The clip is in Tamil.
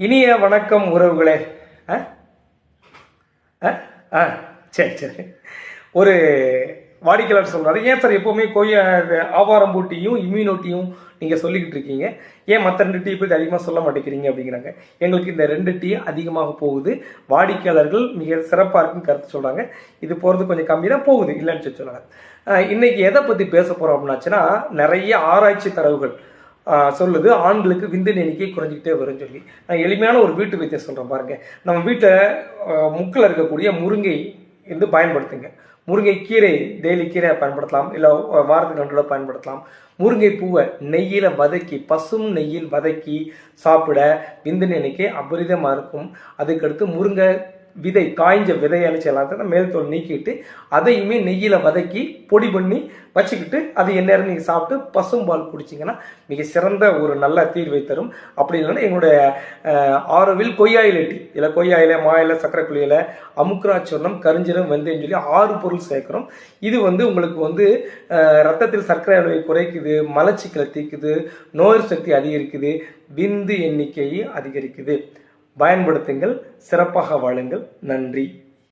இனிய வணக்கம் உறவுகளே. சரி சரி. ஒரு வாடிக்கையாளர் சொல்கிறாரு, ஏன் சார் எப்போவுமே ஆவாரம்பூட்டியும் இம்யூனிட்டியும் நீங்கள் சொல்லிக்கிட்டு இருக்கீங்க, ஏன் மற்ற 2 டீ பற்றி அதிகமாக சொல்ல மாட்டேங்கிறீங்க அப்படிங்கிறாங்க. எங்களுக்கு இந்த 2 டீ அதிகமாக போகுது, வாடிக்கையாளர்கள் மிக சிறப்பாக இருக்குன்னு கருத்து சொல்கிறாங்க. இது போகிறது கொஞ்சம் கம்மி தான் போகுது, இல்லைன்னு சொல்லி சொல்கிறாங்க. இன்னைக்கு எதை பற்றி பேச போகிறோம் அப்படின்னாச்சுன்னா, நிறைய ஆராய்ச்சி தரவுகள் சொல்லுது ஆண்களுக்கு விந்து எண்ணிக்கை குறைஞ்சிக்கிட்டே வரும்னு சொல்லி. நான் எளிமையான ஒரு வீட்டு வைத்தியம் சொல்கிறேன் பாருங்க. நம்ம வீட்டில் முக்கில் இருக்கக்கூடிய முருங்கை வந்து பயன்படுத்துங்க. முருங்கை கீரை டெய்லி கீரை பயன்படுத்தலாம், இல்லை வாரத்துக்கு 2 தடவை பயன்படுத்தலாம். முருங்கை பூவை நெய்யில் வதக்கி, பசும் நெய்யில் வதக்கி சாப்பிட விந்து எண்ணிக்கை அபரிதமாக இருக்கும். அதுக்கடுத்து முருங்கை விதை, காய்ஞ்ச விதையானு செய்யலாம், மேல் தோல் நீக்கிட்டு அதையுமே நெய்யில் வதக்கி பொடி பண்ணி வச்சுக்கிட்டு அது எந்நேரம் நீங்கள் சாப்பிட்டு பசும்பால் குடிச்சிங்கன்னா மிக சிறந்த ஒரு நல்ல தீர்வை தரும். அப்படி இல்லைன்னா எங்களுடைய ஆரோவில் கொய்யாயிலை டீ, இல்லை கொய்யாயிலை, மாயிலை, சக்கரை குளியலை, அமுக்குராச்சூர்ணம், கரிஞ்சீரகம், வெந்தயம் சொல்லி 6 பொருள் சேர்க்கிறோம். இது உங்களுக்கு ரத்தத்தில் சர்க்கரை அளவை குறைக்குது, மலச்சிக்கலை தீக்குது, நோய் சக்தி அதிகரிக்குது, விந்து எண்ணிக்கையை அதிகரிக்குது. பயன்படுத்துங்கள், சிறப்பாக வாழுங்கள். நன்றி.